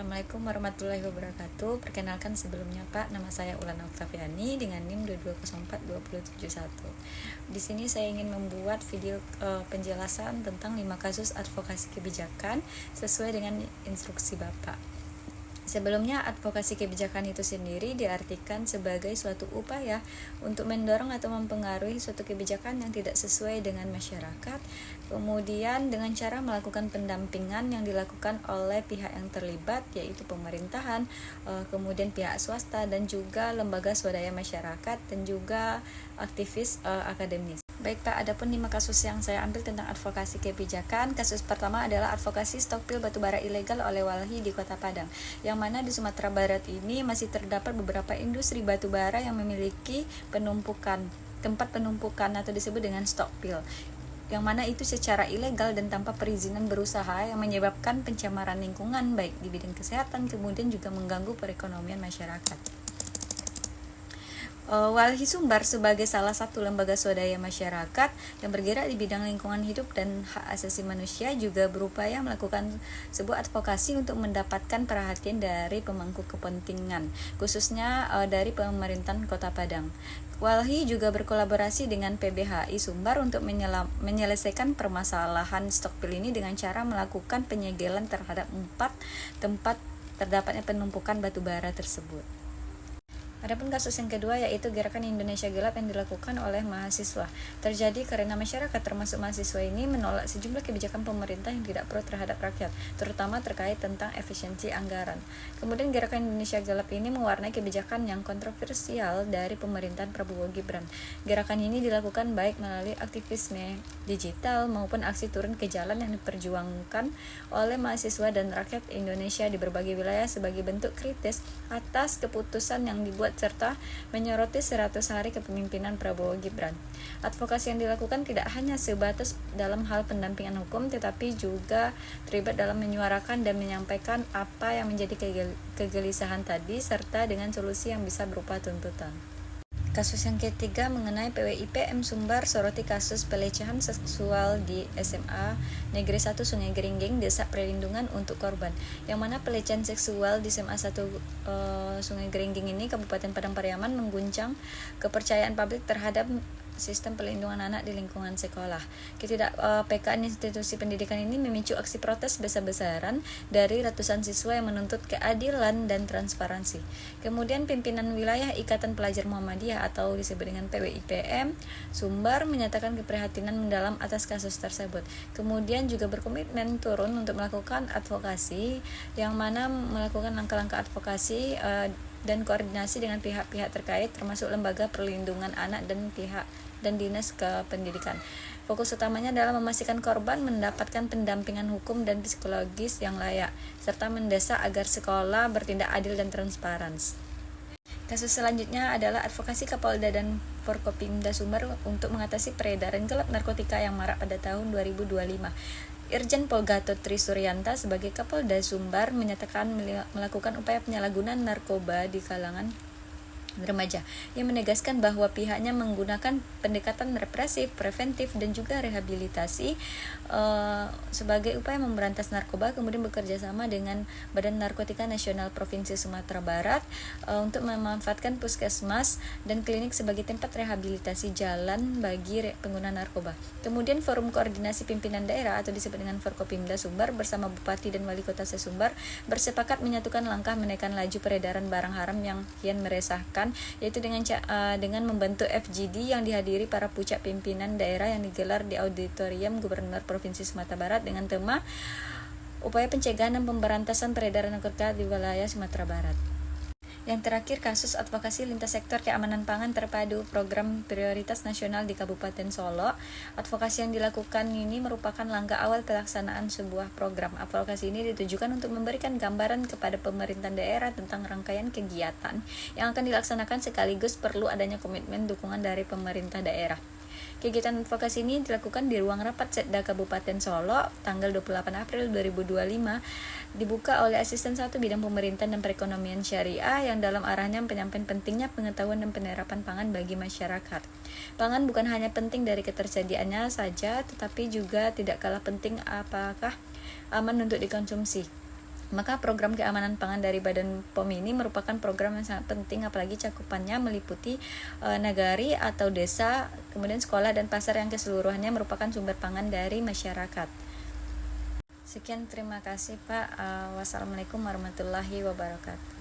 Assalamualaikum warahmatullahi wabarakatuh. Perkenalkan sebelumnya Pak, nama saya Ulan Oktaviani dengan NIM 22042071. Di sini saya ingin membuat video penjelasan tentang 5 kasus advokasi kebijakan sesuai dengan instruksi Bapak. Sebelumnya, advokasi kebijakan itu sendiri diartikan sebagai suatu upaya untuk mendorong atau mempengaruhi suatu kebijakan yang tidak sesuai dengan masyarakat, kemudian dengan cara melakukan pendampingan yang dilakukan oleh pihak yang terlibat, yaitu pemerintahan, kemudian pihak swasta, dan juga lembaga swadaya masyarakat, dan juga aktivis akademis. Baik Pak, adapun 5 kasus yang saya ambil tentang advokasi kebijakan. Kasus pertama adalah advokasi stokpil batubara ilegal oleh Walhi di Kota Padang, yang mana di Sumatera Barat ini masih terdapat beberapa industri batubara yang memiliki tempat penumpukan atau disebut dengan stokpil, yang mana itu secara ilegal dan tanpa perizinan berusaha, yang menyebabkan pencemaran lingkungan baik di bidang kesehatan, kemudian juga mengganggu perekonomian masyarakat. Walhi Sumbar sebagai salah satu lembaga swadaya masyarakat yang bergerak di bidang lingkungan hidup dan hak asasi manusia juga berupaya melakukan sebuah advokasi untuk mendapatkan perhatian dari pemangku kepentingan, khususnya dari pemerintahan Kota Padang. Walhi juga berkolaborasi dengan PBHI Sumbar untuk menyelesaikan permasalahan stokpil ini dengan cara melakukan penyegelan terhadap 4 tempat terdapatnya penumpukan batubara tersebut. Adapun kasus yang kedua yaitu Gerakan Indonesia Gelap yang dilakukan oleh mahasiswa. Terjadi karena masyarakat termasuk mahasiswa ini menolak sejumlah kebijakan pemerintah yang tidak pro terhadap rakyat, terutama terkait tentang efisiensi anggaran. Kemudian Gerakan Indonesia Gelap ini mewarnai kebijakan yang kontroversial dari pemerintahan Prabowo Gibran. Gerakan ini dilakukan baik melalui aktivisme digital maupun aksi turun ke jalan yang diperjuangkan oleh mahasiswa dan rakyat Indonesia di berbagai wilayah sebagai bentuk kritis atas keputusan yang dibuat serta menyoroti 100 hari kepemimpinan Prabowo Gibran. Advokasi yang dilakukan tidak hanya sebatas dalam hal pendampingan hukum, tetapi juga terlibat dalam menyuarakan dan menyampaikan apa yang menjadi kegelisahan tadi, serta dengan solusi yang bisa berupa tuntutan. Kasus yang ketiga mengenai PWIP M Sumbar soroti kasus pelecehan seksual di SMA Negeri 1 Sungai Geringging, Desa Perlindungan untuk Korban, yang mana pelecehan seksual di SMA 1 Sungai Geringging ini Kabupaten Padang Pariaman mengguncang kepercayaan publik terhadap sistem pelindungan anak di lingkungan sekolah. Ketidakpekaan institusi pendidikan ini memicu aksi protes besar-besaran dari ratusan siswa yang menuntut keadilan dan transparansi. Kemudian pimpinan wilayah Ikatan Pelajar Muhammadiyah atau disebut dengan PWIPM Sumbar menyatakan keprihatinan mendalam atas kasus tersebut. Kemudian juga berkomitmen turun untuk melakukan advokasi, yang mana melakukan langkah-langkah advokasi dan koordinasi dengan pihak-pihak terkait termasuk lembaga perlindungan anak dan dinas kependidikan. Fokus utamanya adalah memastikan korban mendapatkan pendampingan hukum dan psikologis yang layak, serta mendesak agar sekolah bertindak adil dan transparan. Kasus selanjutnya adalah advokasi Kapolda dan Forkopimda Sumbar untuk mengatasi peredaran gelap narkotika yang marak pada tahun 2025. Irjen Pol Gatot Trisuryanta sebagai Kapolda Sumbar menyatakan melakukan upaya penyalahgunaan narkoba di kalangan remaja, yang menegaskan bahwa pihaknya menggunakan pendekatan represif, preventif, dan juga rehabilitasi sebagai upaya memberantas narkoba, kemudian bekerja sama dengan Badan Narkotika Nasional Provinsi Sumatera Barat untuk memanfaatkan puskesmas dan klinik sebagai tempat rehabilitasi jalan bagi pengguna narkoba. Kemudian Forum Koordinasi Pimpinan Daerah atau disebut dengan Forkopimda Sumbar bersama Bupati dan Wali Kota Sumbar bersepakat menyatukan langkah menekan laju peredaran barang haram yang kian meresahkan, yaitu dengan membentuk FGD yang dihadiri para pucak pimpinan daerah yang digelar di Auditorium Gubernur Provinsi Sumatera Barat dengan tema Upaya Pencegahan dan Pemberantasan Peredaran Narkotika di Wilayah Sumatera Barat. Yang terakhir, kasus advokasi lintas sektor keamanan pangan terpadu program prioritas nasional di Kabupaten Solo. Advokasi yang dilakukan ini merupakan langkah awal pelaksanaan sebuah program. Advokasi ini ditujukan untuk memberikan gambaran kepada pemerintah daerah tentang rangkaian kegiatan yang akan dilaksanakan, sekaligus perlu adanya komitmen dukungan dari pemerintah daerah. Kegiatan advokasi ini dilakukan di ruang rapat Setda Kabupaten Solo tanggal 28 April 2025, dibuka oleh Asisten 1 Bidang Pemerintahan dan Perekonomian Syariah yang dalam arahnya penyampaian pentingnya pengetahuan dan penerapan pangan bagi masyarakat. Pangan bukan hanya penting dari ketersediaannya saja, tetapi juga tidak kalah penting apakah aman untuk dikonsumsi. Maka program keamanan pangan dari Badan POM ini merupakan program yang sangat penting, apalagi cakupannya meliputi nagari atau desa, kemudian sekolah dan pasar yang keseluruhannya merupakan sumber pangan dari masyarakat. Sekian, terima kasih Pak. Wassalamualaikum warahmatullahi wabarakatuh.